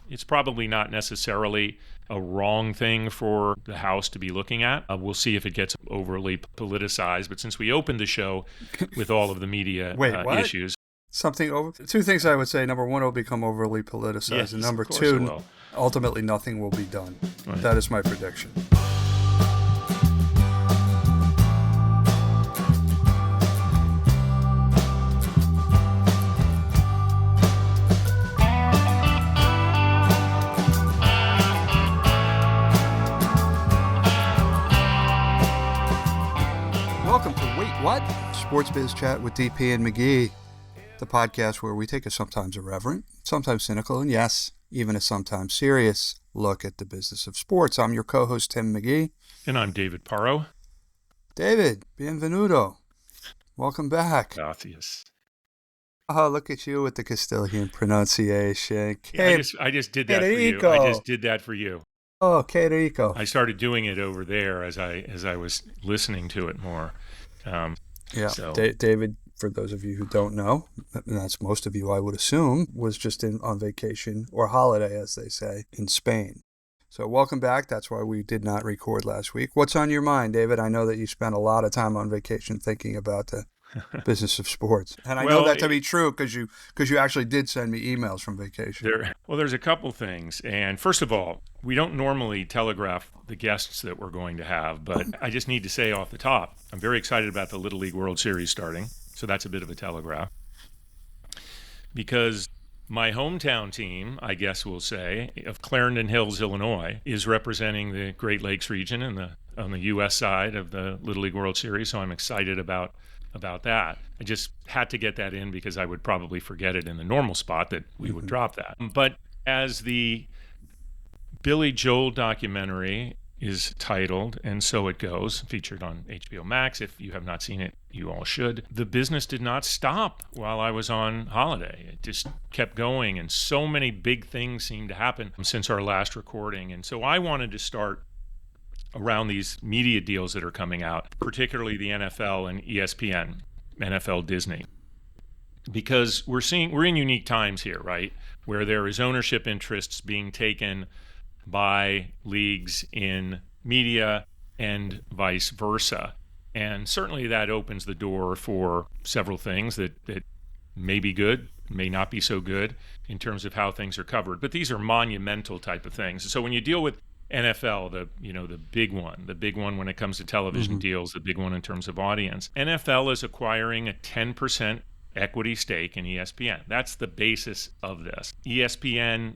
It's probably not necessarily a wrong thing for the House to be looking at. We'll see if it gets overly politicized. But since we opened the show with all of the media Wait, what? issues. Two things I would say. Number one, it'll become overly politicized. Yes, and number of course two, it will. ultimately nothing will be done. Right. That is my prediction. Welcome to Wait What? Sports Biz Chat with DP and McGhee, the podcast where we take a sometimes irreverent, sometimes cynical, and yes, even a sometimes serious look at the business of sports. I'm your co-host, Tim McGhee. And I'm David Paro. David, bienvenuto. Welcome back. Gracias. Oh, look at you with the Castilian pronunciation. Yeah, I just did that for you. I just did that for you. Oh, 𝘓𝘓𝘁𝘶. I started doing it over there as I was listening to it more. David, for those of you who don't know, and that's most of you, I would assume, was just on vacation or holiday, as they say, in Spain. So welcome back. That's why we did not record last week. What's on your mind, David? I know that you spent a lot of time on vacation thinking about the business of sports. And I know that to be true because you actually did send me emails from vacation. There's a couple things. And first of all, we don't normally telegraph the guests that we're going to have, but I just need to say off the top, I'm very excited about the Little League World Series starting. So that's a bit of a telegraph. Because my hometown team, I guess we'll say, of Clarendon Hills, Illinois, is representing the Great Lakes region on the U.S. side of the Little League World Series. So I'm excited about that. I just had to get that in because I would probably forget it in the normal spot that we would drop that. But as the Billy Joel documentary is titled, and so it goes, featured on HBO Max. If you have not seen it, you all should. The business did not stop while I was on holiday. It just kept going, and so many big things seemed to happen since our last recording. And so I wanted to start around these media deals that are coming out, particularly the NFL and ESPN, NFL Disney. Because we're in unique times here, right? Where there is ownership interests being taken by leagues in media and vice versa. And certainly that opens the door for several things that may be good, may not be so good in terms of how things are covered. But these are monumental type of things. So when you deal with NFL, the big one when it comes to television deals, the big one in terms of audience, NFL is acquiring a 10% equity stake in ESPN. That's the basis of this. ESPN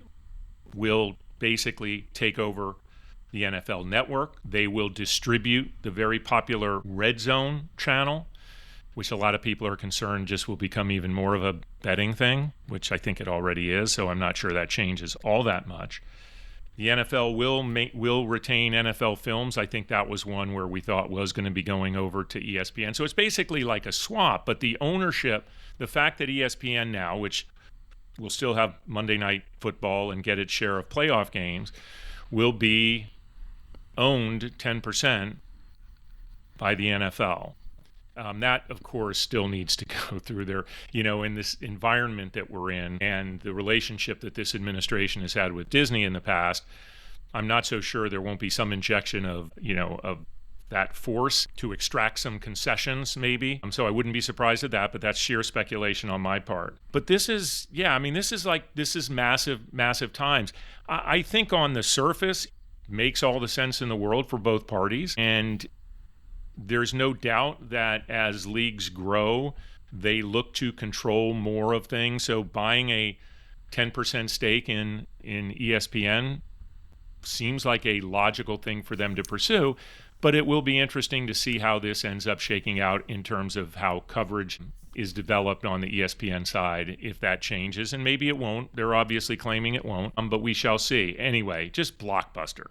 will basically take over the NFL network. They will distribute the very popular Red Zone channel, which a lot of people are concerned just will become even more of a betting thing, which I think it already is, so I'm not sure that changes all that much. The NFL will retain NFL Films. I think that was one where we thought was going to be going over to ESPN. So it's basically like a swap, but the ownership, the fact that ESPN now, which will still have Monday Night Football and get its share of playoff games, will be owned 10% by the NFL. That, of course, still needs to go through their, in this environment that we're in and the relationship that this administration has had with Disney in the past. I'm not so sure there won't be some injection of that force to extract some concessions, maybe. So I wouldn't be surprised at that, but that's sheer speculation on my part. But this is massive, massive times. I think on the surface, makes all the sense in the world for both parties. And there's no doubt that as leagues grow, they look to control more of things. So buying a 10% stake in ESPN seems like a logical thing for them to pursue. But it will be interesting to see how this ends up shaking out in terms of how coverage is developed on the ESPN side, if that changes. And maybe it won't. They're obviously claiming it won't, but we shall see. Anyway, just blockbuster.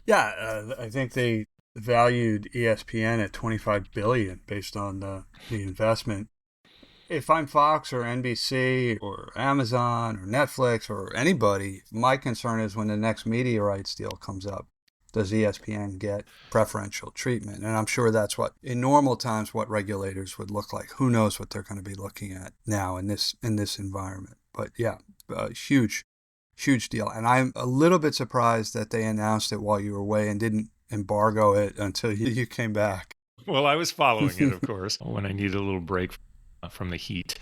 Yeah, I think they valued ESPN at $25 billion based on the investment. If I'm Fox or NBC or Amazon or Netflix or anybody, my concern is when the next media rights deal comes up, does ESPN get preferential treatment? And I'm sure that's what, in normal times, what regulators would look like. Who knows what they're going to be looking at now in this environment? But yeah, huge Huge deal. And I'm a little bit surprised that they announced it while you were away and didn't embargo it until you came back. Well, I was following it, of course, when I needed a little break from the heat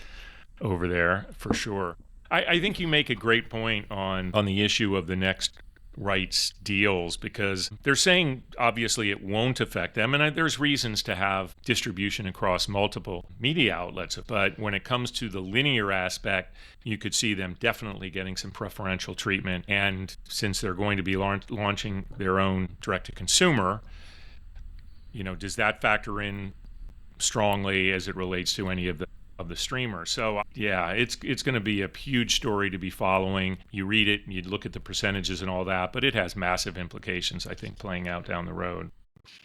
over there, for sure. I think you make a great point on the issue of the next rights deals, because they're saying obviously it won't affect them, and there's reasons to have distribution across multiple media outlets, but when it comes to the linear aspect, you could see them definitely getting some preferential treatment. And since they're going to be launching their own direct-to-consumer, does that factor in strongly as it relates to any of the streamers? So yeah, it's going to be a huge story to be following. You read it and you look at the percentages and all that, but it has massive implications, I think, playing out down the road.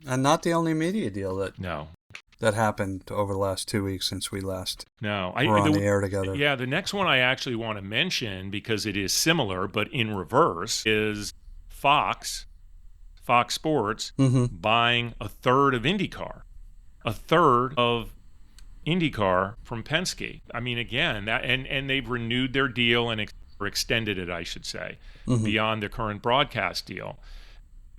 And not the only media deal that happened over the last 2 weeks since we last were on the air together. Yeah, the next one I actually want to mention, because it is similar but in reverse, is Fox Sports buying a third of IndyCar. A third of IndyCar from Penske. I mean, again, that and they've renewed their deal and extended it, I should say, beyond the current broadcast deal.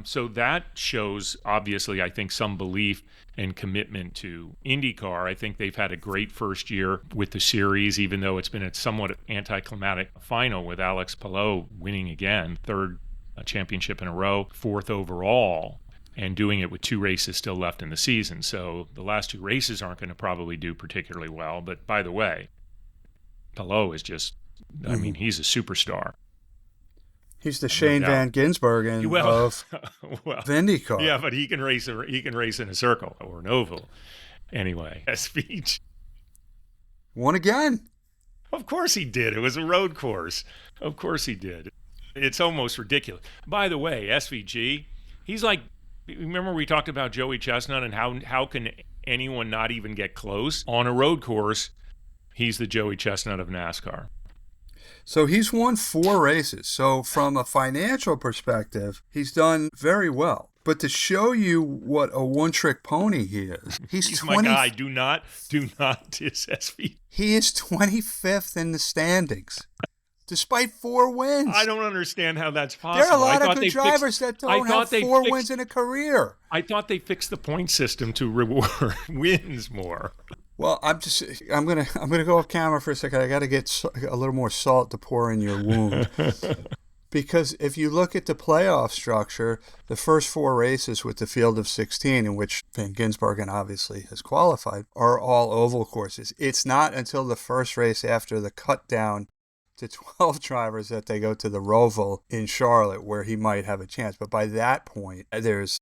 So that shows, obviously, I think, some belief and commitment to IndyCar. I think they've had a great first year with the series, even though it's been a somewhat anticlimactic final with Alex Palou winning again, third championship in a row, fourth overall, and doing it with 2 races still left in the season. So the last 2 races aren't going to probably do particularly well. But by the way, Palou is just, I mean, he's a superstar. He's the Shane Van Gisbergen of IndyCar. Yeah, but he can race in a circle or an oval. Anyway, SVG won again. Of course he did. It was a road course. Of course he did. It's almost ridiculous. By the way, SVG, he's like, remember we talked about Joey Chestnut and how can anyone not even get close? On a road course, he's the Joey Chestnut of NASCAR. So he's won 4 races. So from a financial perspective, he's done very well. But to show you what a one-trick pony he is, he's my guy. Do not diss SV. He is 25th in the standings, despite 4 wins. I don't understand how that's possible. There are a lot of good drivers that don't have 4 wins in a career. I thought they fixed the point system to reward wins more. Well, I'm gonna go off camera for a second. I got to get a little more salt to pour in your wound. Because if you look at the playoff structure, the first 4 races with the field of 16, in which Van Gisbergen obviously has qualified, are all oval courses. It's not until the first race after the cut down to 12 drivers that they go to the Roval in Charlotte, where he might have a chance. But by that point, there's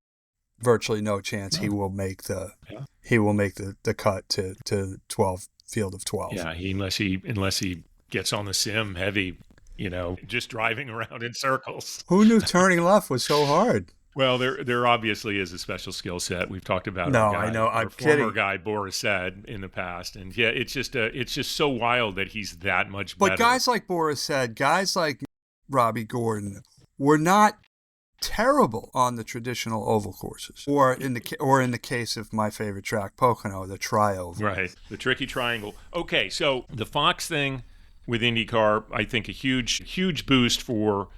virtually no chance he will make the cut to 12 field of 12. Yeah, unless he gets on the sim heavy, just driving around in circles. Who knew turning left was so hard? Well, there obviously is a special skill set. We've talked about I know. I'm kidding. Former guy Boris said in the past, and yeah, it's just so wild that he's that much better. But guys like Boris said, guys like Robbie Gordon, were not terrible on the traditional oval courses, or in the case of my favorite track, Pocono, the tri-oval. Right, the tricky triangle. Okay, so the Fox thing with IndyCar, I think a huge boost for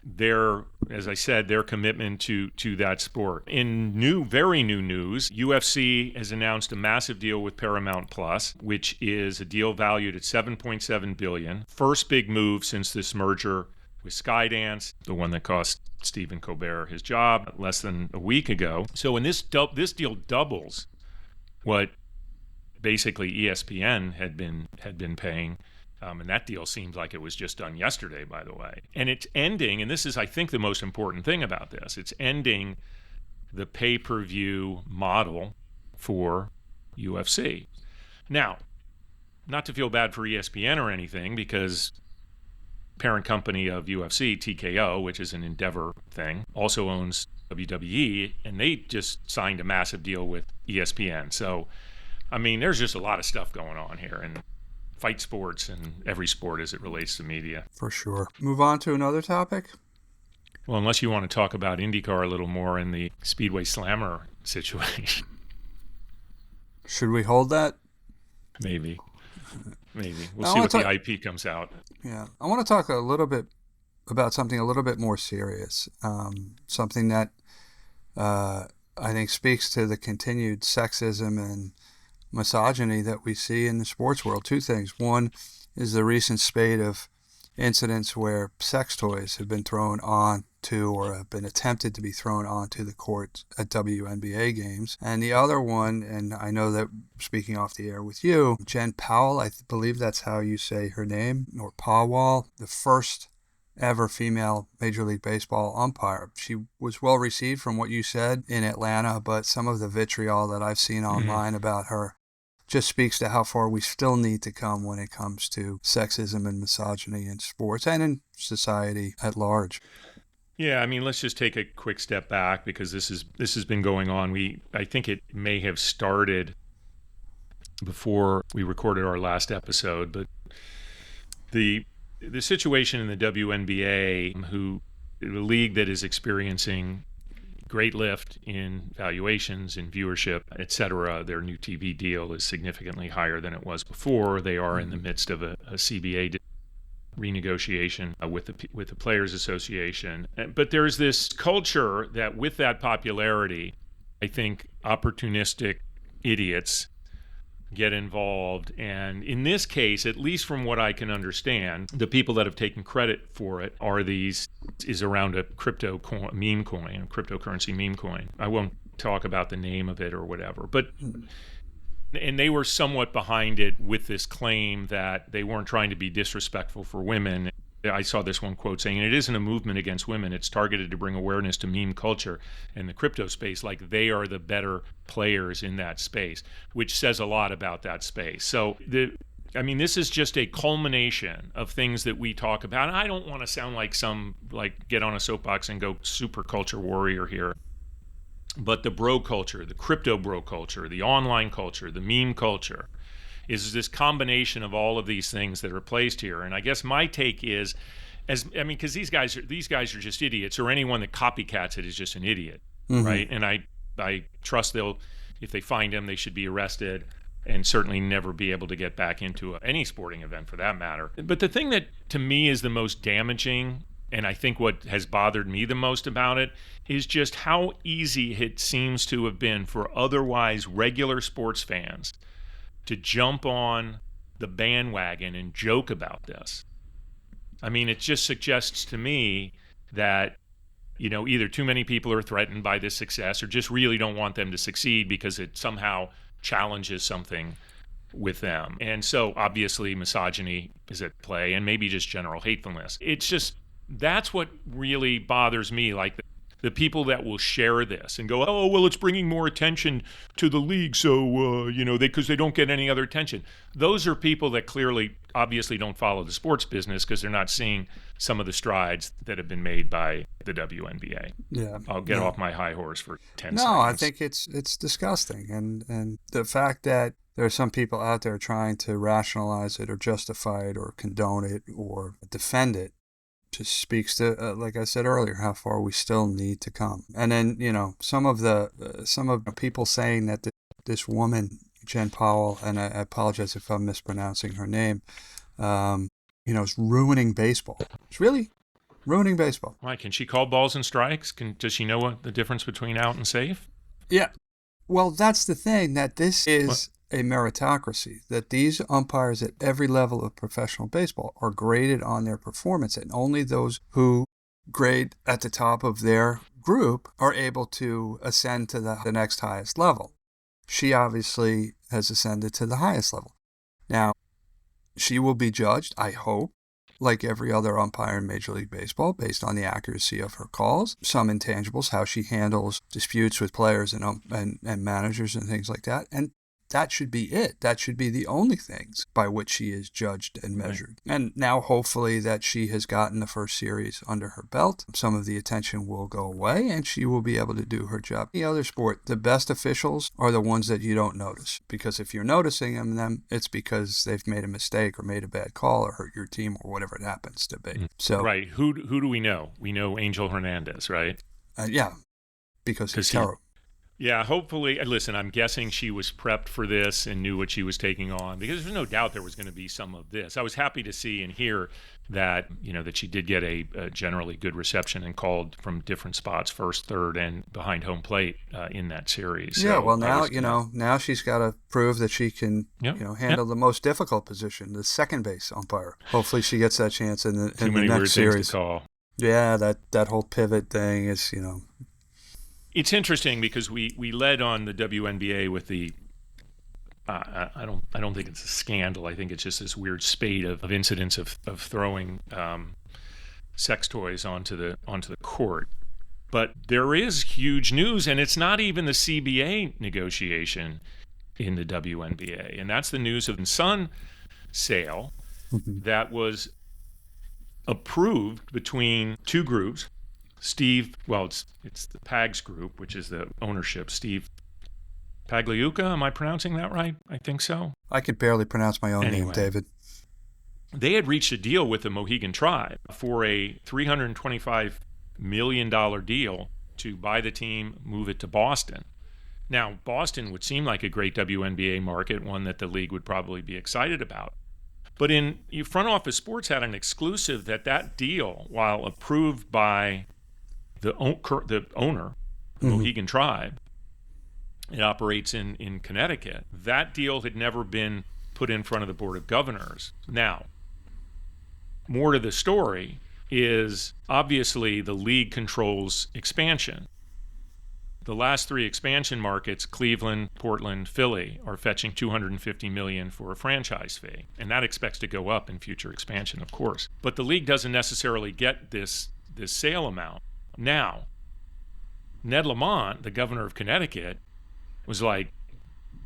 their, as I said, their commitment to that sport. In very new news, UFC has announced a massive deal with Paramount Plus, which is a deal valued at $7.7 billion. First big move since this merger with Skydance, the one that cost Stephen Colbert his job less than a week ago. So in this deal doubles what basically ESPN had been paying. And that deal seems like it was just done yesterday, by the way. And it's ending, and this is, I think, the most important thing about this, it's ending the pay-per-view model for UFC. Now, not to feel bad for ESPN or anything, because parent company of UFC, TKO, which is an Endeavor thing, also owns WWE, and they just signed a massive deal with ESPN. So, I mean, there's just a lot of stuff going on here, and fight sports and every sport as it relates to media. For sure. Move on to another topic? Well, unless you want to talk about IndyCar a little more in the Speedway Slammer situation. Should we hold that? Maybe. We'll see what the IP comes out. Yeah. I want to talk a little bit about something a little bit more serious, something that I think speaks to the continued sexism and misogyny that we see in the sports world. Two things. One is the recent spate of incidents where sex toys have been thrown on to or have been attempted to be thrown onto the court at WNBA games. And the other one, and I know that speaking off the air with you, Jen Pawol, I believe that's how you say her name, or Pawol, the first ever female Major League Baseball umpire. She was well received from what you said in Atlanta, but some of the vitriol that I've seen online about her just speaks to how far we still need to come when it comes to sexism and misogyny in sports and in society at large. Yeah, I mean, let's just take a quick step back because this has been going on. I think it may have started before we recorded our last episode, but the situation in the WNBA, the league that is experiencing great lift in valuations, in viewership, et cetera. Their new TV deal is significantly higher than it was before. They are in the midst of a CBA renegotiation with the Players Association. But there's this culture that with that popularity, I think opportunistic idiots get involved. And in this case, at least from what I can understand, the people that have taken credit for it is around a cryptocurrency meme coin. I won't talk about the name of it or whatever, and they were somewhat behind it with this claim that they weren't trying to be disrespectful for women. I saw this one quote saying, "It isn't a movement against women. It's targeted to bring awareness to meme culture and the crypto space, like they are the better players in that space," which says a lot about that space. So this is just a culmination of things that we talk about. And I don't want to sound like get on a soapbox and go super culture warrior here. But the bro culture, the crypto bro culture, the online culture, the meme culture, is this combination of all of these things that are placed here. And I guess my take is, because these guys are just idiots, or anyone that copycats it is just an idiot, right? And I trust if they find them, they should be arrested and certainly never be able to get back into any sporting event for that matter. But the thing that to me is the most damaging, and I think what has bothered me the most about it, is just how easy it seems to have been for otherwise regular sports fans to jump on the bandwagon and joke about this. I mean, it just suggests to me that, either too many people are threatened by this success or just really don't want them to succeed because it somehow challenges something with them. And so obviously misogyny is at play and maybe just general hatefulness. It's just, that's what really bothers me, like the people that will share this and go, "Oh, well, it's bringing more attention to the league, so, because they don't get any other attention." Those are people that clearly, obviously don't follow the sports business because they're not seeing some of the strides that have been made by the WNBA. Yeah. I'll get off my high horse for 10 seconds. No, I think it's disgusting. And the fact that there are some people out there trying to rationalize it or justify it or condone it or defend it just speaks to, like I said earlier, how far we still need to come. And then, some of the people saying that this woman, Jen Pawol, and I apologize if I'm mispronouncing her name, is ruining baseball. It's really ruining baseball. Why? Can she call balls and strikes? Does she know what the difference between out and safe? Yeah. Well, that's the thing, that this is a meritocracy, that these umpires at every level of professional baseball are graded on their performance, and only those who grade at the top of their group are able to ascend to the next highest level. She obviously has ascended to the highest level. Now, she will be judged, I hope, like every other umpire in Major League Baseball, based on the accuracy of her calls, some intangibles, how she handles disputes with players and managers and things like that. And that should be it. That should be the only things by which she is judged and measured. Right. And now, hopefully, that she has gotten the first series under her belt, some of the attention will go away, and she will be able to do her job. In the other sport, the best officials are the ones that you don't notice, because if you're noticing them, it's because they've made a mistake or made a bad call or hurt your team or whatever it happens to be. So, right. Who do we know? We know Angel Hernandez, right? Yeah, because he's terrible. Yeah, hopefully. Listen, I'm guessing she was prepped for this and knew what she was taking on, because there's no doubt there was going to be some of this. I was happy to see and hear that, that she did get a generally good reception and called from different spots, first, third, and behind home plate in that series. Yeah, So well, now, I was, now she's got to prove that she can, Yep. handle the most difficult position, the second base umpire. Hopefully she gets that chance in the, Too in the many weird next things series. to call. Yeah, that whole pivot thing is, It's interesting because we led on the WNBA with the I don't think it's a scandal. I think it's just this weird spate of incidents of throwing sex toys onto the court. But there is huge news, and it's not even the CBA negotiation in the WNBA, and that's the news of the Sun sale that was approved between two groups. It's the Pags group, which is the ownership. Steve Pagliuca, am I pronouncing that right? I think so. I could barely pronounce my own name, David. They had reached a deal with the Mohegan Tribe for a $325 million deal to buy the team, move it to Boston. Now, Boston would seem like a great WNBA market, one that the league would probably be excited about. But Front Office Sports had an exclusive that deal, while approved by the owner, Mohegan Tribe, it operates in Connecticut. That deal had never been put in front of the Board of Governors. Now, more to the story is obviously the league controls expansion. The last three expansion markets, Cleveland, Portland, Philly, are fetching $250 million for a franchise fee, and that expects to go up in future expansion, of course. But the league doesn't necessarily get this sale amount. Now, Ned Lamont, the governor of Connecticut, was like,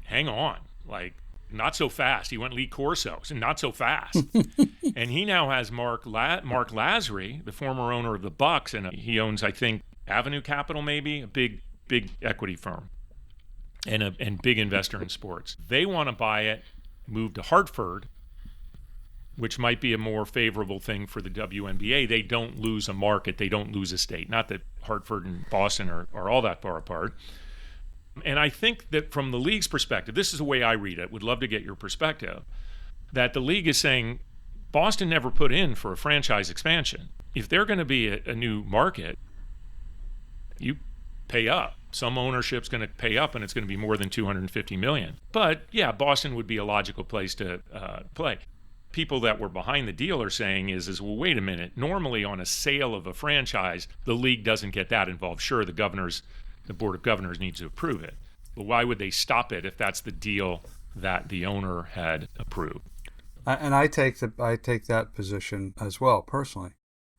hang on, like, not so fast. He went Lee Corso, so not so fast. And he now has Mark Lasry, the former owner of the Bucks, and he owns, I think, Avenue Capital, maybe, a big equity firm, and big investor in sports. They want to buy it, move to Hartford, which might be a more favorable thing for the WNBA. They don't lose a market. They don't lose a state. Not that Hartford and Boston are all that far apart. And I think that from the league's perspective, this is the way I read it, would love to get your perspective, that the league is saying Boston never put in for a franchise expansion. If they're going to be a new market, you pay up. Some ownership's going to pay up, and it's going to be more than $250 million. But, yeah, Boston would be a logical place to play. People that were behind the deal are saying is, well, wait a minute. Normally on a sale of a franchise, the league doesn't get that involved. Sure, the Board of Governors needs to approve it. But why would they stop it if that's the deal that the owner had approved? And I take that position as well, personally.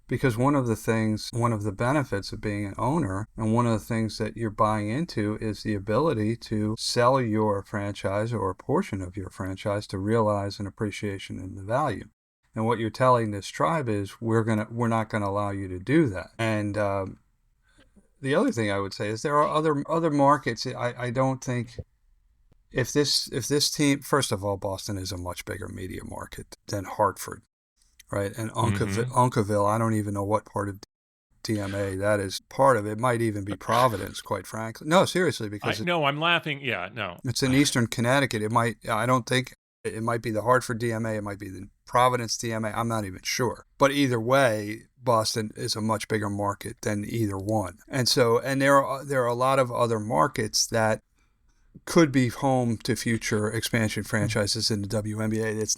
Because one of the benefits of being an owner, and one of the things that you're buying into, is the ability to sell your franchise or a portion of your franchise to realize an appreciation in the value. And what you're telling this tribe is, we're not gonna allow you to do that. And the other thing I would say is there are other markets. I don't think if this team, first of all, Boston is a much bigger media market than Hartford. Right, and Uncaville, I don't even know what part of DMA that is part of. It might even be Providence, quite frankly. No, seriously, because I'm laughing. Yeah, no, it's in Eastern Connecticut. I don't think it might be the Hartford DMA. It might be the Providence DMA. I'm not even sure. But either way, Boston is a much bigger market than either one. And there are a lot of other markets that could be home to future expansion franchises in the WNBA. It's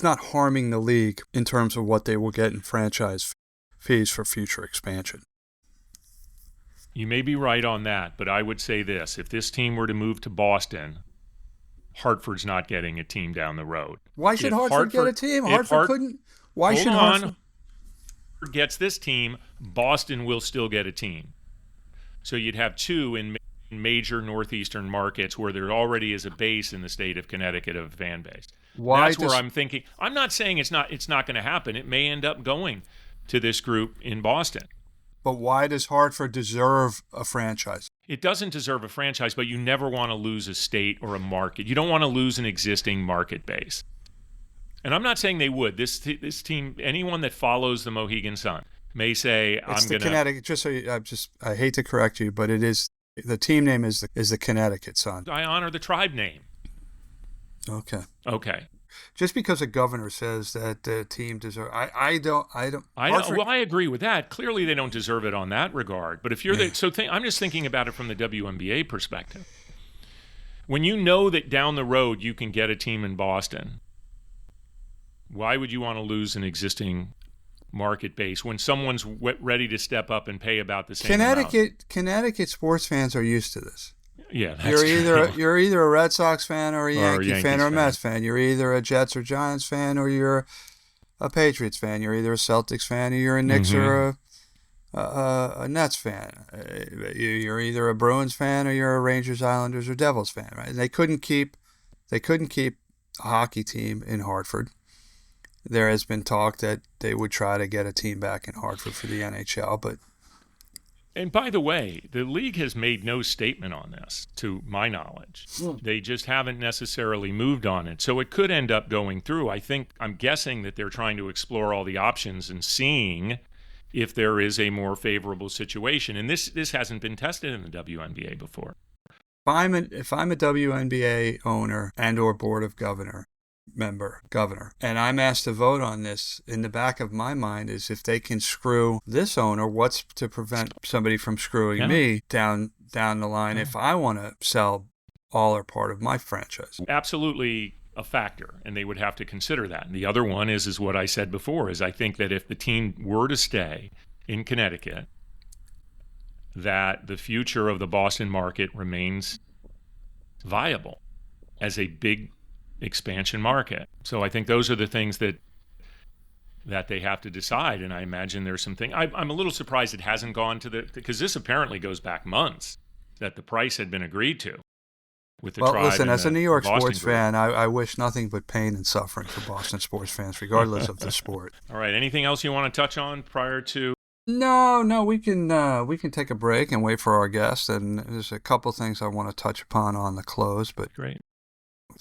not harming the league in terms of what they will get in franchise fees for future expansion. You may be right on that, but I would say this. If this team were to move to Boston, Hartford's not getting a team down the road. Why should Hartford get a team? Hartford couldn't. Why should Hartford gets this team, Boston will still get a team. So you'd have two in major northeastern markets where there already is a base in the state of Connecticut of fan base. That's where I'm thinking. I'm not saying it's not going to happen. It may end up going to this group in Boston. But why does Hartford deserve a franchise? It doesn't deserve a franchise, but you never want to lose a state or a market. You don't want to lose an existing market base. And I'm not saying they would. This team, anyone that follows the Mohegan Sun may say, Connecticut. I hate to correct you, but it is The team name is the Connecticut Sun. I honor the tribe name. Okay. Okay. Just because a governor says that the team deserves, I don't. Well, I agree with that. Clearly, they don't deserve it on that regard. But if you're I'm just thinking about it from the WNBA perspective. When you know that down the road you can get a team in Boston, why would you want to lose an existing market base when someone's ready to step up and pay about the same amount? Connecticut sports fans are used to this. Yeah, that's true. You're either a Red Sox fan or a Yankee fan or a Mets fan. You're either a Jets or Giants fan or you're a Patriots fan. You're either a Celtics fan or you're a Knicks or a Nets fan. You're either a Bruins fan or you're a Rangers, Islanders, or Devils fan, right? And they couldn't keep a hockey team in Hartford. There has been talk that they would try to get a team back in Hartford for the NHL, but. And by the way, the league has made no statement on this, to my knowledge. They just haven't necessarily moved on it. So it could end up going through. I'm guessing that they're trying to explore all the options and seeing if there is a more favorable situation. And this hasn't been tested in the WNBA before. If I'm a WNBA owner and or board of governor, and I'm asked to vote on this, in the back of my mind is if they can screw this owner, what's to prevent somebody from screwing me down the line if I want to sell all or part of my franchise? Absolutely a factor, and they would have to consider that. And the other one is what I said before, is I think that if the team were to stay in Connecticut, that the future of the Boston market remains viable as a big expansion market. So I think those are the things that they have to decide, and I imagine there's something. I'm a little surprised it hasn't gone to because this apparently goes back months that the price had been agreed to with the tribe. Well, listen, as a New York sports group. fan, I wish nothing but pain and suffering for Boston sports fans, regardless of the sport. All right, anything else you want to touch on prior to? No, we can take a break and wait for our guest, and there's a couple things I want to touch upon on the close, but great,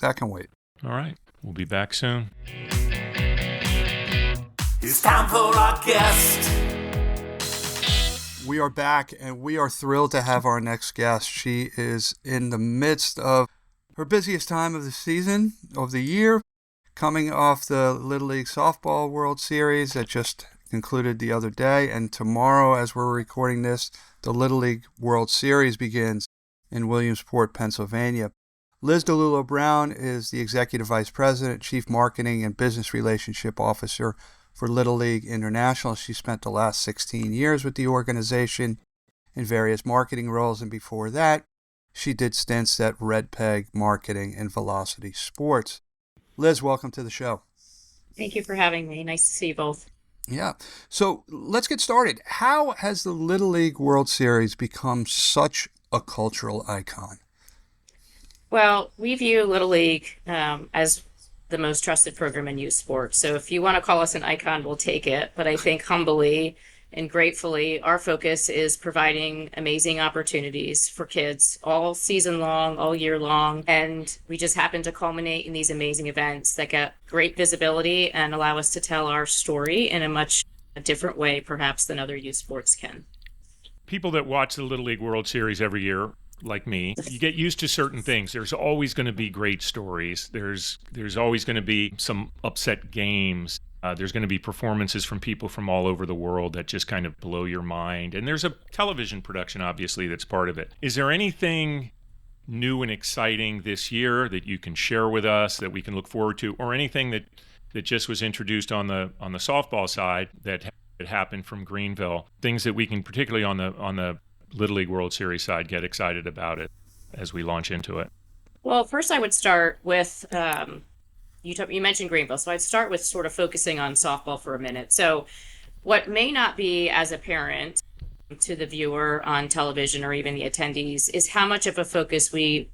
that can wait. All right. We'll be back soon. It's time for our guest. We are back, and we are thrilled to have our next guest. She is in the midst of her busiest time of the season, of the year, coming off the Little League Softball World Series that just concluded the other day. And tomorrow, as we're recording this, the Little League World Series begins in Williamsport, Pennsylvania. Liz DiLullo Brown is the Executive Vice President, Chief Marketing and Business Relationship Officer for Little League International. She spent the last 16 years with the organization in various marketing roles, and before that, she did stints at Red Peg Marketing and Velocity Sports. Liz, welcome to the show. Thank you for having me. Nice to see you both. Yeah. So let's get started. How has the Little League World Series become such a cultural icon? Well, we view Little League as the most trusted program in youth sports. So if you want to call us an icon, we'll take it. But I think humbly and gratefully, our focus is providing amazing opportunities for kids all season long, all year long. And we just happen to culminate in these amazing events that get great visibility and allow us to tell our story in a much different way, perhaps, than other youth sports can. People that watch the Little League World Series every year, like me, you get used to certain things. There's always going to be great stories. There's always going to be some upset games. There's going to be performances from people from all over the world that just kind of blow your mind. And there's a television production, obviously, that's part of it. Is there anything new and exciting this year that you can share with us that we can look forward to, or anything that just was introduced on the softball side that happened from Greenville? Things that we can, particularly on the Little League World Series side, get excited about it as we launch into it? Well, first I would start with, you mentioned Greenville, so I'd start with sort of focusing on softball for a minute. So what may not be as apparent to the viewer on television or even the attendees is how much of a focus we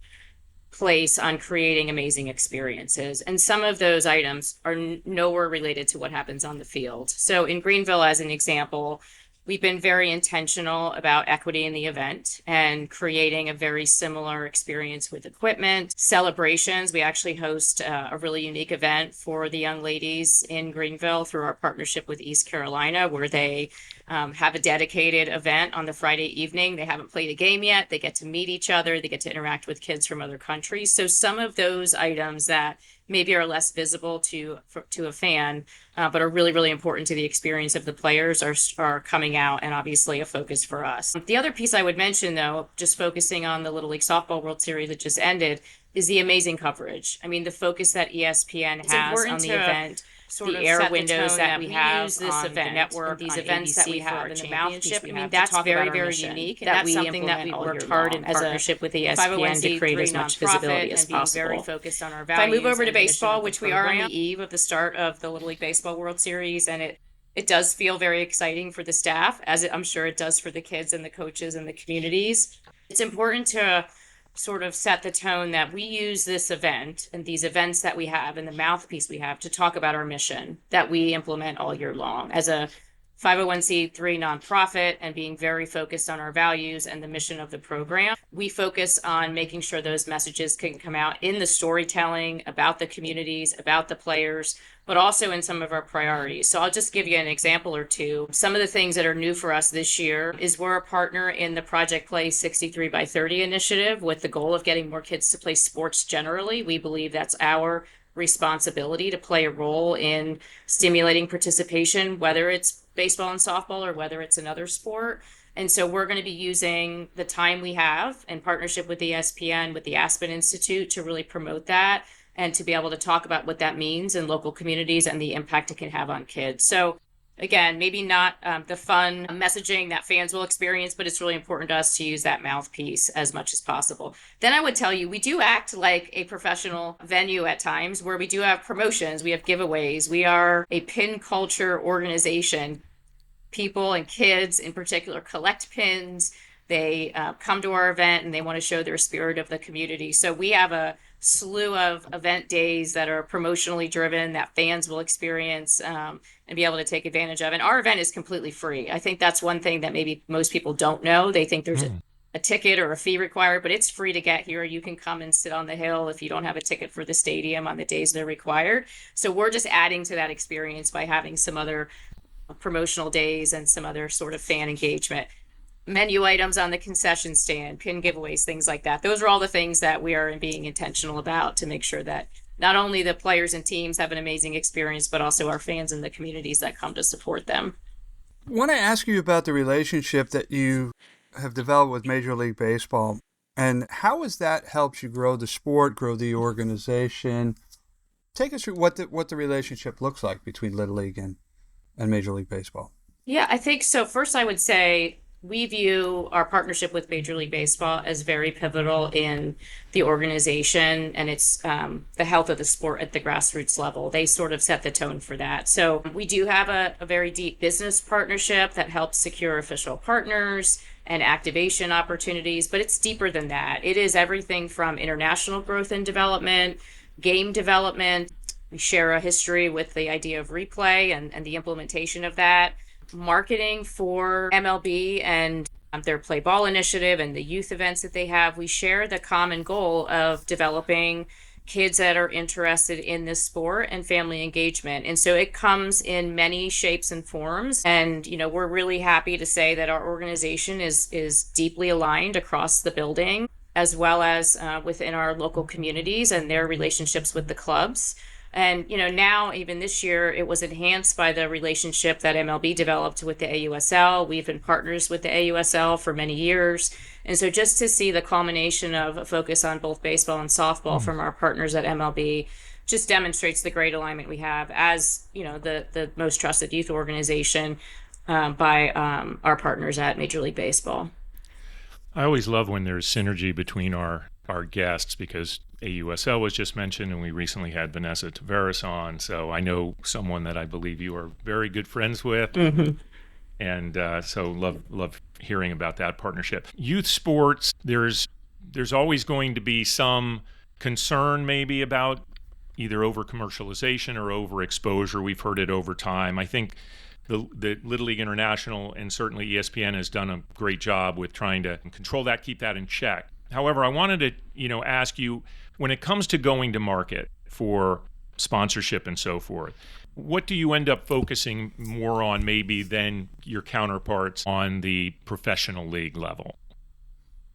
place on creating amazing experiences. And some of those items are nowhere related to what happens on the field. So in Greenville, as an example, We've been very intentional about equity in the event and creating a very similar experience with equipment. Celebrations, we actually host a really unique event for the young ladies in Greenville through our partnership with East Carolina, where they have a dedicated event on the Friday evening. They haven't played a game yet. They get to meet each other. They get to interact with kids from other countries. So some of those items that maybe are less visible to a fan, but are really, really important to the experience of the players are coming out, and obviously a focus for us. The other piece I would mention, though, just focusing on the Little League Softball World Series that just ended, is the amazing coverage. I mean, the focus that ESPN has on the event, the air windows that we have use this event, the network, these events that we have in the championship. I mean, that's very, very unique. That we something that we worked hard in partnership with ESPN to create as much visibility as possible. Very focused on our values. If I move over to baseball, which we are on the eve of the start of the Little League Baseball World Series, and it does feel very exciting for the staff, as I'm sure it does for the kids and the coaches and the communities. It's important to sort of set the tone that we use this event and these events that we have and the mouthpiece we have to talk about our mission that we implement all year long as a 501c3 nonprofit, and being very focused on our values and the mission of the program. We focus on making sure those messages can come out in the storytelling about the communities, about the players, but also in some of our priorities. So I'll just give you an example or two. Some of the things that are new for us this year is we're a partner in the Project Play 63x30 initiative with the goal of getting more kids to play sports generally. We believe that's our responsibility to play a role in stimulating participation, whether it's baseball and softball or whether it's another sport. And so we're going to be using the time we have in partnership with ESPN, with the Aspen Institute, to really promote that and to be able to talk about what that means in local communities and the impact it can have on kids. So again, maybe not the fun messaging that fans will experience, but it's really important to us to use that mouthpiece as much as possible. Then I would tell you, we do act like a professional venue at times, where we do have promotions, we have giveaways. We are a pin culture organization. People and kids in particular collect pins. They come to our event and they want to show their spirit of the community. So we have a slew of event days that are promotionally driven that fans will experience and be able to take advantage of. And our event is completely free. I think that's one thing that maybe most people don't know. They think there's a ticket or a fee required, but it's free to get here. You can come and sit on the hill if you don't have a ticket for the stadium on the days they're required. So we're just adding to that experience by having some other promotional days and some other sort of fan engagement. Menu items on the concession stand, pin giveaways, things like that. Those are all the things that we are being intentional about to make sure that not only the players and teams have an amazing experience, but also our fans and the communities that come to support them. I want to ask you about the relationship that you have developed with Major League Baseball, and how has that helped you grow the sport, grow the organization? Take us through what the relationship looks like between Little League and Major League Baseball. Yeah, I think so. First, I would say we view our partnership with Major League Baseball as very pivotal in the organization and its the health of the sport at the grassroots level. They sort of set the tone for that. So we do have a very deep business partnership that helps secure official partners and activation opportunities, but it's deeper than that. It is everything from international growth and development, game development. We share a history with the idea of replay and the implementation of that. Marketing for MLB and their Play Ball initiative and the youth events that they have. We share the common goal of developing kids that are interested in this sport and family engagement. And so it comes in many shapes and forms. And, we're really happy to say that our organization is deeply aligned across the building, as well as within our local communities and their relationships with the clubs. And, now, even this year, it was enhanced by the relationship that MLB developed with the AUSL. We've been partners with the AUSL for many years. And so just to see the culmination of a focus on both baseball and softball from our partners at MLB just demonstrates the great alignment we have as, the most trusted youth organization by our partners at Major League Baseball. I always love when there's synergy between our guests, because AUSL was just mentioned, and we recently had Vanessa Tavares on. So I know someone that I believe you are very good friends with. Mm-hmm. And so love hearing about that partnership. Youth sports, there's always going to be some concern maybe about either over commercialization or over exposure. We've heard it over time. I think the Little League International and certainly ESPN has done a great job with trying to control that, keep that in check. However, I wanted to, ask you, when it comes to going to market for sponsorship and so forth, what do you end up focusing more on maybe than your counterparts on the professional league level?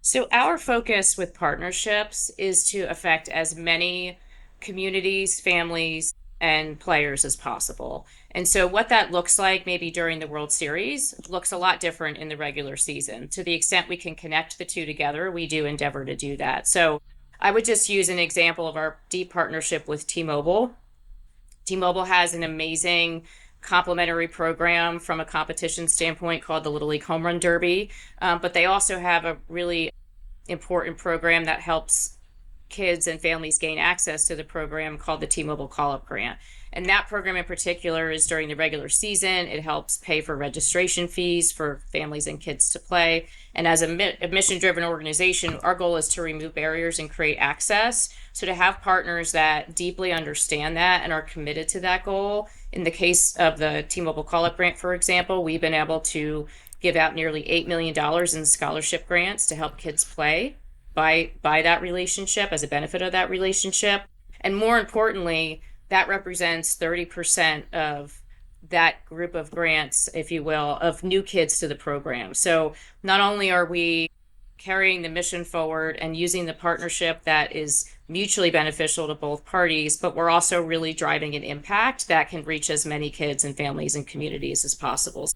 So our focus with partnerships is to affect as many communities, families, and players as possible. And so what that looks like maybe during the World Series looks a lot different in the regular season. To the extent we can connect the two together, we do endeavor to do that. So I would just use an example of our deep partnership with T-Mobile. T-Mobile has an amazing complementary program from a competition standpoint called the Little League Home Run Derby, but they also have a really important program that helps kids and families gain access to the program called the T-Mobile Call-Up Grant. And that program in particular is during the regular season. It helps pay for registration fees for families and kids to play. And as a mission-driven organization, our goal is to remove barriers and create access. So to have partners that deeply understand that and are committed to that goal. In the case of the T-Mobile Call-Up Grant, for example, we've been able to give out nearly $8 million in scholarship grants to help kids play by that relationship, as a benefit of that relationship. And more importantly, that represents 30% of that group of grants, if you will, of new kids to the program. So not only are we carrying the mission forward and using the partnership that is mutually beneficial to both parties, but we're also really driving an impact that can reach as many kids and families and communities as possible.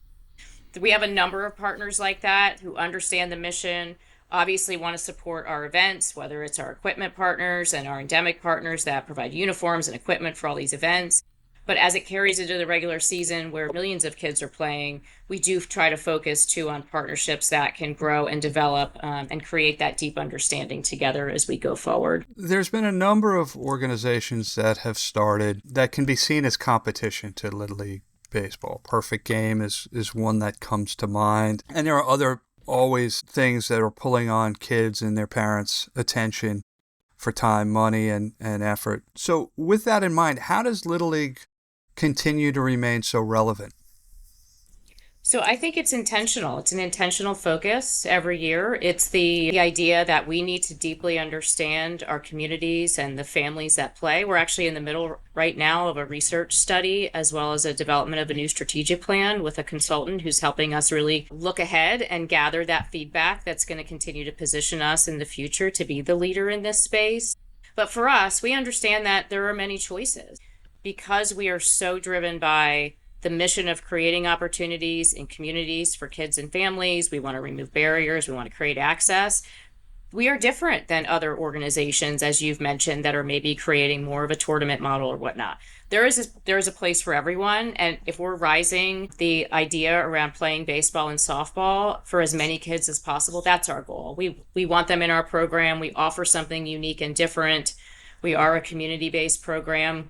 We have a number of partners like that who understand the mission, obviously want to support our events, whether it's our equipment partners and our endemic partners that provide uniforms and equipment for all these events. But as it carries into the regular season where millions of kids are playing, we do try to focus too on partnerships that can grow and develop and create that deep understanding together as we go forward. There's been a number of organizations that have started that can be seen as competition to Little League Baseball. Perfect Game is one that comes to mind. And there are other always things that are pulling on kids and their parents' attention for time, money, and effort. So with that in mind, how does Little League continue to remain so relevant? So I think it's intentional. It's an intentional focus every year. It's the idea that we need to deeply understand our communities and the families that play. We're actually in the middle right now of a research study as well as a development of a new strategic plan with a consultant who's helping us really look ahead and gather that feedback that's going to continue to position us in the future to be the leader in this space. But for us, we understand that there are many choices because we are so driven by the mission of creating opportunities in communities for kids and families. We want to remove barriers. We want to create access. We are different than other organizations, as you've mentioned, that are maybe creating more of a tournament model or whatnot. There is a place for everyone. And if we're rising the idea around playing baseball and softball for as many kids as possible, that's our goal. We want them in our program. We offer something unique and different. We are a community-based program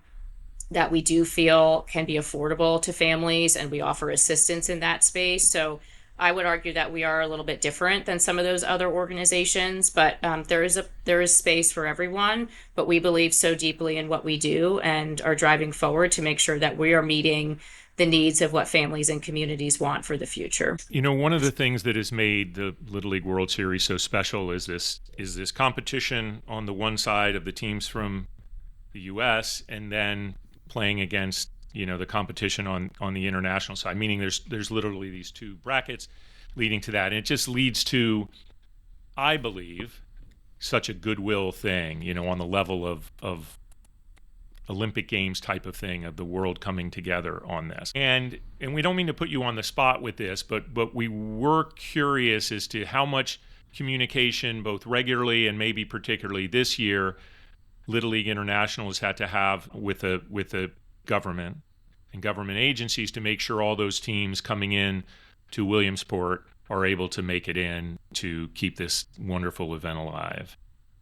that we do feel can be affordable to families, and we offer assistance in that space. So I would argue that we are a little bit different than some of those other organizations, but there is space for everyone. But we believe so deeply in what we do and are driving forward to make sure that we are meeting the needs of what families and communities want for the future. One of the things that has made the Little League World Series so special is this competition on the one side of the teams from the U.S. and then playing against the competition on the international side, meaning there's literally these two brackets leading to that, and it just leads to, I believe, such a goodwill thing, on the level of Olympic Games type of thing, of the world coming together on this. And we don't mean to put you on the spot with this, but we were curious as to how much communication, both regularly and maybe particularly this year, Little League International has had to have with the government and government agencies to make sure all those teams coming in to Williamsport are able to make it in to keep this wonderful event alive.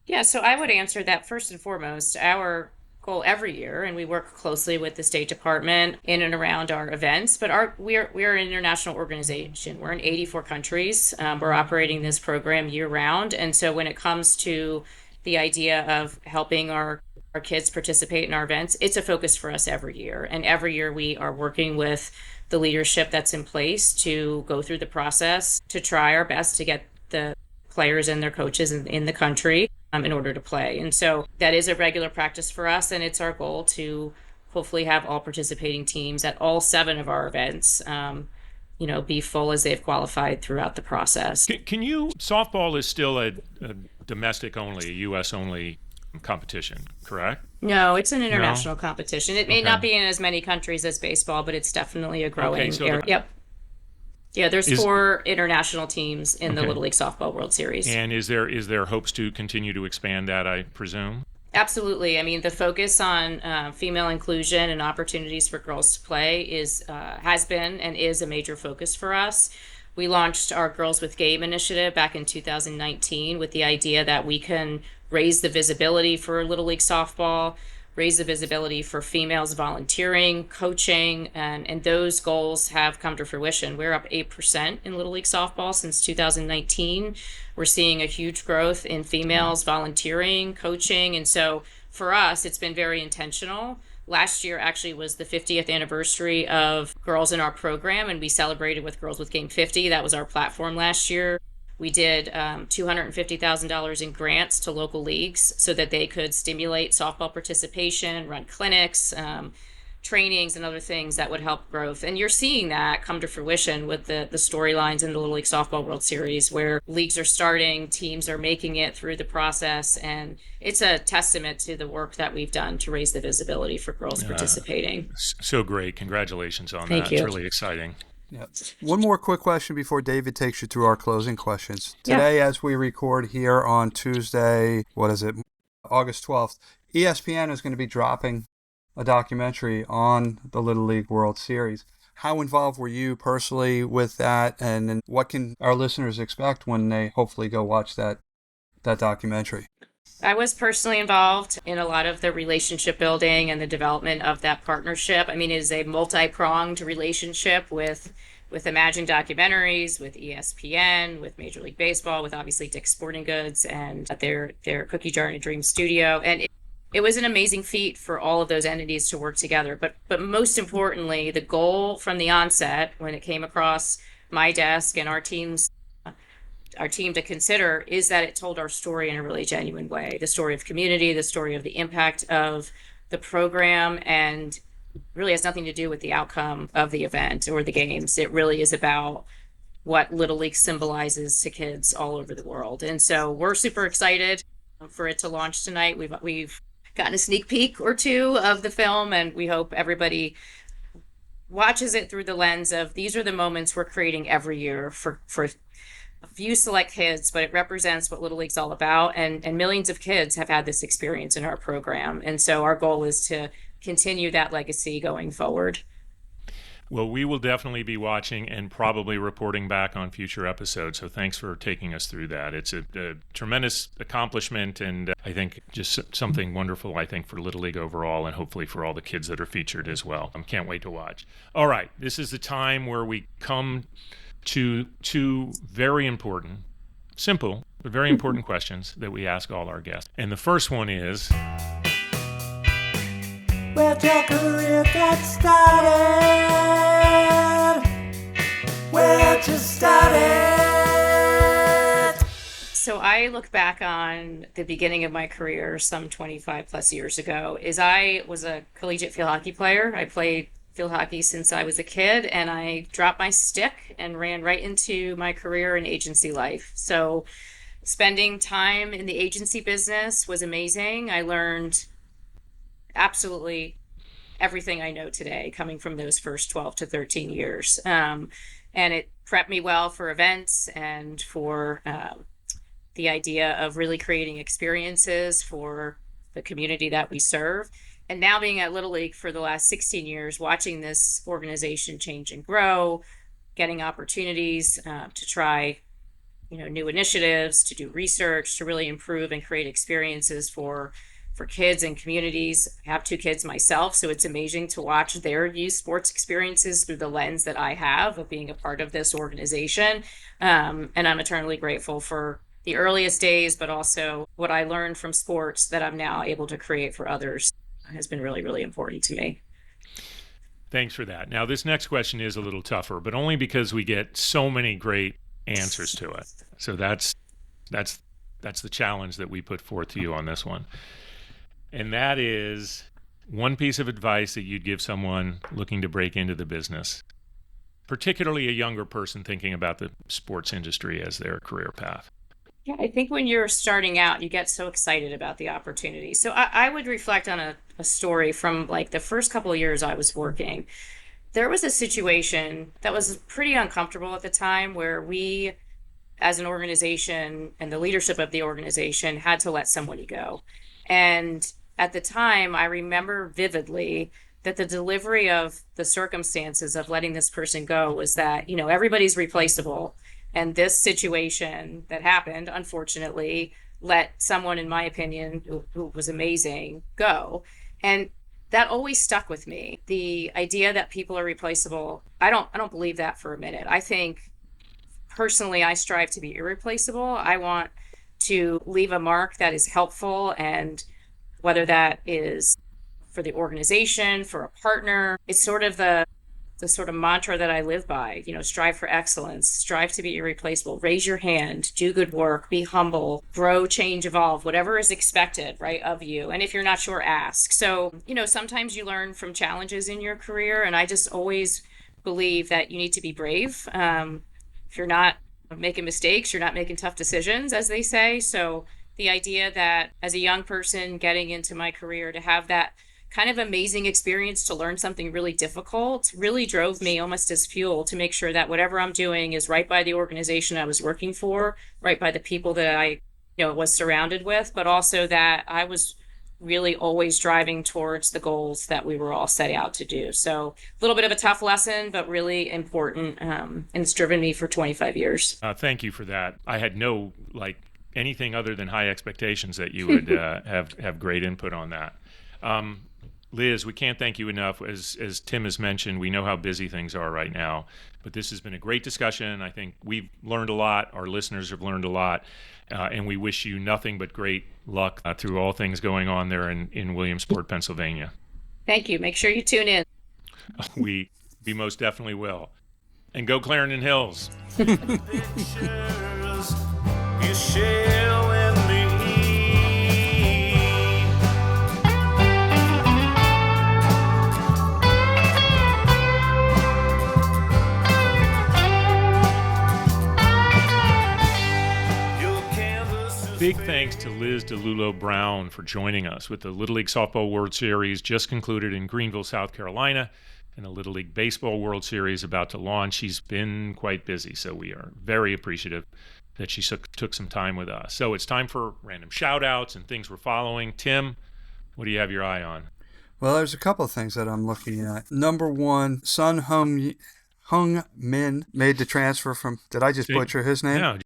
Yeah, so I would answer that first and foremost. Our goal every year, and we work closely with the State Department in and around our events, but we're an international organization. We're in 84 countries. We're operating this program year round. And so when it comes to the idea of helping our kids participate in our events, it's a focus for us every year. And every year we are working with the leadership that's in place to go through the process to try our best to get the players and their coaches in the country in order to play. And so that is a regular practice for us, and it's our goal to hopefully have all participating teams at all 7 of our events be full as they've qualified throughout the process. Softball is still a domestic only, U.S. only competition, correct? No, it's an international competition. It may not be in as many countries as baseball, but it's definitely a growing area. Yep. Yeah, there's 4 international teams in the Little League Softball World Series. And is there hopes to continue to expand that, I presume? Absolutely. I mean, the focus on female inclusion and opportunities for girls to play has been and is a major focus for us. We launched our Girls with Game initiative back in 2019 with the idea that we can raise the visibility for Little League Softball, raise the visibility for females volunteering, coaching, and those goals have come to fruition. We're up 8% in Little League Softball since 2019. We're seeing a huge growth in females volunteering, coaching, and so for us, it's been very intentional. Last year actually was the 50th anniversary of girls in our program, and we celebrated with Girls with Game 50. That was our platform last year. We did $250,000 in grants to local leagues so that they could stimulate softball participation, run clinics, trainings, and other things that would help growth. And you're seeing that come to fruition with the storylines in the Little League Softball World Series, where leagues are starting, teams are making it through the process, and it's a testament to the work that we've done to raise the visibility for girls participating. So great. Congratulations on Thank that. you. It's really exciting. Yeah. One more quick question before David takes you through our closing questions. Today, as we record here on Tuesday, August 12th, ESPN is going to be dropping a documentary on the Little League World Series. How involved were you personally with that, and what can our listeners expect when they hopefully go watch that documentary? I was personally involved in a lot of the relationship building and the development of that partnership. I mean, it is a multi-pronged relationship with Imagine Documentaries, with ESPN, with Major League Baseball, with obviously Dick's Sporting Goods and their Cookie Jar and a Dream studio. And it was an amazing feat for all of those entities to work together. But most importantly, the goal from the onset, when it came across my desk and our team to consider, is that it told our story in a really genuine way. The story of community, the story of the impact of the program, and really has nothing to do with the outcome of the event or the games. It really is about what Little League symbolizes to kids all over the world. And so we're super excited for it to launch tonight. We've gotten a sneak peek or 2 of the film, and we hope everybody watches it through the lens of these are the moments we're creating every year for a few select kids, but it represents what Little League's all about. And millions of kids have had this experience in our program. And so our goal is to continue that legacy going forward. Well, we will definitely be watching and probably reporting back on future episodes. So thanks for taking us through that. It's a tremendous accomplishment, and I think just something wonderful, I think, for Little League overall, and hopefully for all the kids that are featured as well. I can't wait to watch. All right, this is the time where we come to 2 very important, simple, but very important questions that we ask all our guests. And the first one is, Where'd your career get started? Where'd you started? So I look back on the beginning of my career some 25 plus years ago, is I was a collegiate field hockey player. I played field hockey since I was a kid, and I dropped my stick and ran right into my career in agency life. So spending time in the agency business was amazing. I learned absolutely everything I know today coming from those first 12 to 13 years. And it prepped me well for events and for the idea of really creating experiences for the community that we serve. And now being at Little League for the last 16 years, watching this organization change and grow, getting opportunities to try new initiatives, to do research, to really improve and create experiences for kids and communities. I have 2 kids myself, so it's amazing to watch their youth sports experiences through the lens that I have of being a part of this organization. And I'm eternally grateful for the earliest days, but also what I learned from sports that I'm now able to create for others has been really, really important to me. Thanks for that. Now, this next question is a little tougher, but only because we get so many great answers to it. So that's the challenge that we put forth to you on this one. And that is one piece of advice that you'd give someone looking to break into the business, particularly a younger person thinking about the sports industry as their career path. Yeah, I think when you're starting out, you get so excited about the opportunity. So I would reflect on a story from like the first couple of years I was working. There was a situation that was pretty uncomfortable at the time where we, as an organization and the leadership of the organization, had to let somebody go. And at the time, I remember vividly that the delivery of the circumstances of letting this person go was that, everybody's replaceable. And this situation that happened, unfortunately, let someone, in my opinion, who was amazing, go. And that always stuck with me. The idea that people are replaceable, I don't believe that for a minute. I think personally, I strive to be irreplaceable. I want to leave a mark that is helpful, and whether that is for the organization, for a partner, it's sort of the sort of mantra that I live by, strive for excellence, strive to be irreplaceable, raise your hand, do good work, be humble, grow, change, evolve, whatever is expected, right, of you. And if you're not sure, ask. So, sometimes you learn from challenges in your career. And I just always believe that you need to be brave. If you're not making mistakes, you're not making tough decisions, as they say. So the idea that as a young person getting into my career, to have that kind of amazing experience to learn something really difficult really drove me almost as fuel to make sure that whatever I'm doing is right by the organization I was working for, right by the people that I was surrounded with, but also that I was really always driving towards the goals that we were all set out to do. So a little bit of a tough lesson, but really important. And it's driven me for 25 years. Thank you for that. I had no anything other than high expectations that you would have great input on that. Liz, we can't thank you enough. As Tim has mentioned, we know how busy things are right now, but this has been a great discussion. I think we've learned a lot. Our listeners have learned a lot, and we wish you nothing but great luck through all things going on there in Williamsport, Pennsylvania. Thank you. Make sure you tune in. We most definitely will. And go Clarendon Hills. Big thanks to Liz DiLullo Brown for joining us with the Little League Softball World Series just concluded in Greenville, South Carolina, and the Little League Baseball World Series about to launch. She's been quite busy, so we are very appreciative that she took some time with us. So it's time for random shout-outs and things we're following. Tim, what do you have your eye on? Well, there's a couple of things that I'm looking at. Number one, Sun Hung Min made the transfer from, did I just butcher his name? No.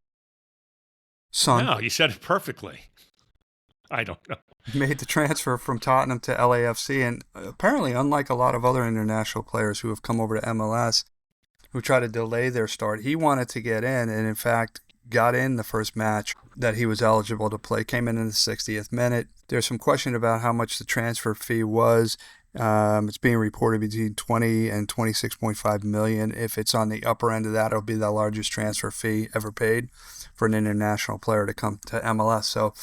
Son. No, you said it perfectly. I don't know. Made the transfer from Tottenham to LAFC, and apparently, unlike a lot of other international players who have come over to MLS, who try to delay their start, he wanted to get in, and in fact, got in the first match that he was eligible to play, came in the 60th minute. There's some question about how much the transfer fee was. It's being reported between 20 and 26.5 million. If it's on the upper end of that, it'll be the largest transfer fee ever paid for an international player to come to MLS. So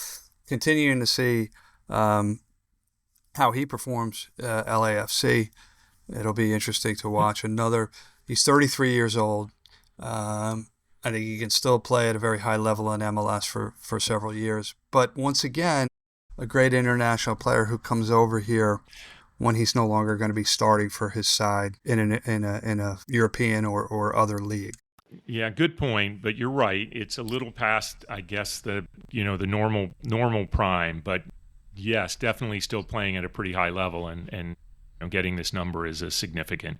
continuing to see how he performs LAFC, it'll be interesting to watch. He's 33 years old. I think he can still play at a very high level in MLS for several years. But once again, a great international player who comes over here when he's no longer going to be starting for his side in a European or other league. Yeah, good point. But you're right. It's a little past, I guess, the normal prime. But yes, definitely still playing at a pretty high level, and getting this number is a significant.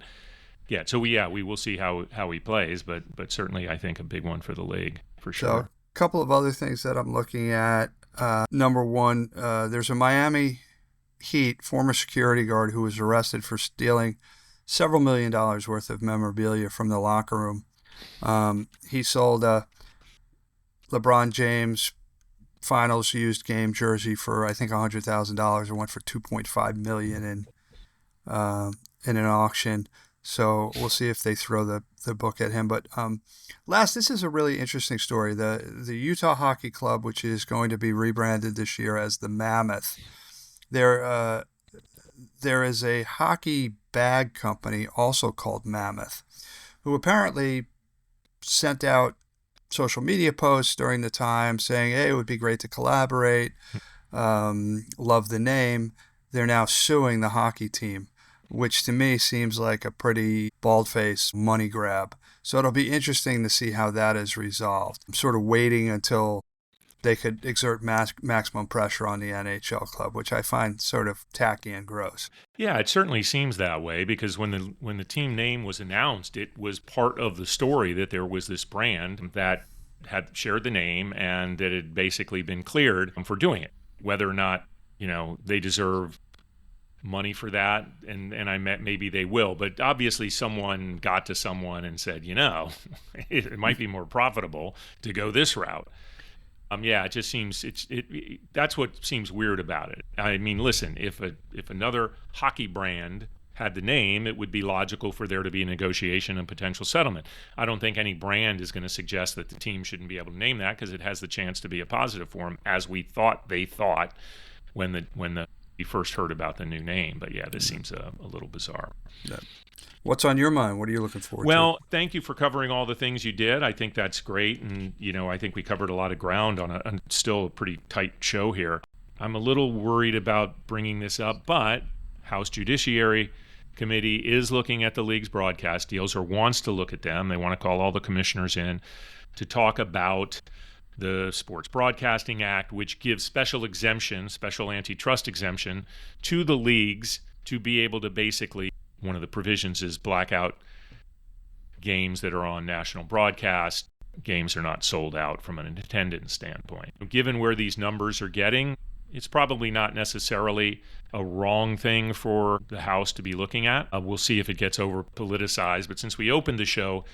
Yeah. So we will see how he plays, but certainly I think a big one for the league for sure. So a couple of other things that I'm looking at. Number one, there's a Miami Heat former security guard who was arrested for stealing several $1 million worth of memorabilia from the locker room. He sold a LeBron James finals used game jersey for I think $100,000 and went for $2.5 million. And in an auction. So we'll see if they throw the book at him. But last, this is a really interesting story. The Utah Hockey Club, which is going to be rebranded this year as the Mammoth, there is a hockey bag company also called Mammoth, who apparently sent out social media posts during the time saying, hey, it would be great to collaborate, love the name. They're now suing the hockey team, which to me seems like a pretty bald-faced money grab. So it'll be interesting to see how that is resolved. I'm sort of waiting until they could exert maximum pressure on the NHL club, which I find sort of tacky and gross. Yeah, it certainly seems that way, because when the team name was announced, it was part of the story that there was this brand that had shared the name and that had basically been cleared for doing it. Whether or not, they deserve money for that, and I met maybe they will, but obviously someone got to someone and said, it might be more profitable to go this route. Yeah, it just seems that's what seems weird about it. I mean, listen, if another hockey brand had the name, it would be logical for there to be a negotiation and potential settlement. I don't think any brand is going to suggest that the team shouldn't be able to name that, because it has the chance to be a positive for them, as we thought they thought when we first heard about the new name. But yeah, this seems a little bizarre. Yeah. What's on your mind? What are you looking forward to? Well, thank you for covering all the things you did. I think that's great. And, I think we covered a lot of ground on still a pretty tight show here. I'm a little worried about bringing this up, but House Judiciary Committee is looking at the league's broadcast deals, or wants to look at them. They want to call all the commissioners in to talk about the Sports Broadcasting Act, which gives special antitrust exemption to the leagues to be able to basically, one of the provisions is blackout games that are on national broadcast. Games are not sold out from an attendance standpoint. Given where these numbers are getting, it's probably not necessarily a wrong thing for the House to be looking at. We'll see if it gets over politicized. But since we opened the show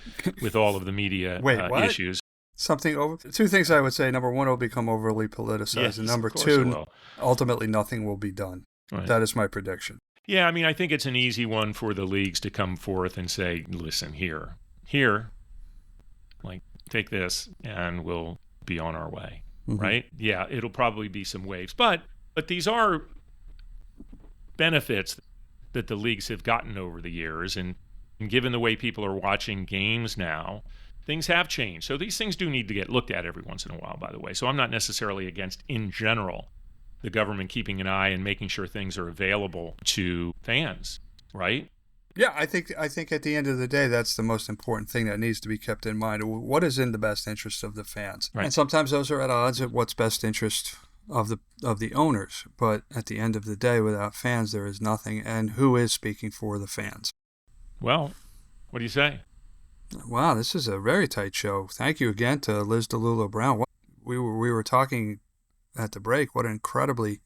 with all of the media issues. Two things I would say. Number one, it'll become overly politicized. Yes, and number two, ultimately nothing will be done. Right. That is my prediction. Yeah, I mean, I think it's an easy one for the leagues to come forth and say, listen, here, like, take this and we'll be on our way, right? Yeah, it'll probably be some waves. But these are benefits that the leagues have gotten over the years. And given the way people are watching games now, things have changed. So these things do need to get looked at every once in a while, by the way. So I'm not necessarily against, in general, the government keeping an eye and making sure things are available to fans, right? Yeah, I think at the end of the day, that's the most important thing that needs to be kept in mind. What is in the best interest of the fans? Right. And sometimes those are at odds at what's best interest of the owners. But at the end of the day, without fans, there is nothing. And who is speaking for the fans? Well, what do you say? Wow, this is a very tight show. Thank you again to Liz DiLullo Brown. We were talking at the break, what an incredibly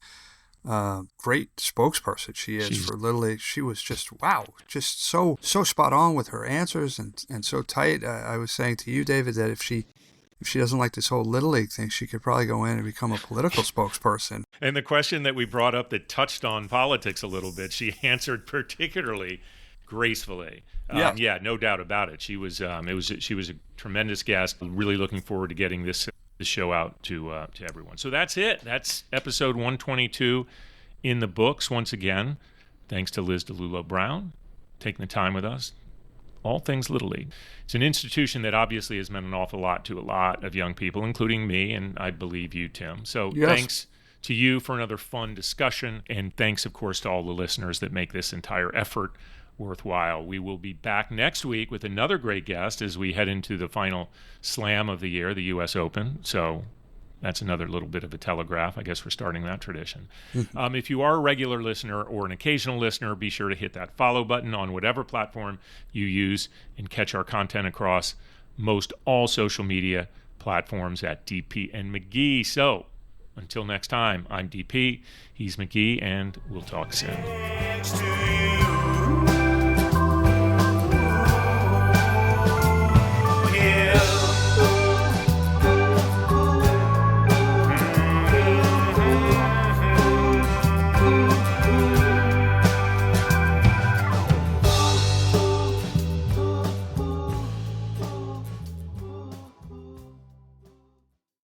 great spokesperson she is for Little League. She was just so spot on with her answers and so tight. I was saying to you, David, that if she doesn't like this whole Little League thing, she could probably go in and become a political spokesperson. And the question that we brought up that touched on politics a little bit, she answered particularly gracefully. Yeah, no doubt about it. She was she was a tremendous guest. Really looking forward to getting this show out to everyone. So that's it. That's episode 122 in the books. Once again, thanks to Liz DiLullo Brown taking the time with us. All things Little League. It's an institution that obviously has meant an awful lot to a lot of young people, including me, and I believe you, Tim. So Thanks to you for another fun discussion, and thanks, of course, to all the listeners that make this entire effort worthwhile. We will be back next week with another great guest as we head into the final slam of the year, the U.S. Open. So that's another little bit of a telegraph. I guess we're starting that tradition. If you are a regular listener or an occasional listener, be sure to hit that follow button on whatever platform you use and catch our content across most all social media platforms at DP and McGhee. So until next time, I'm DP, he's McGhee, and we'll talk soon.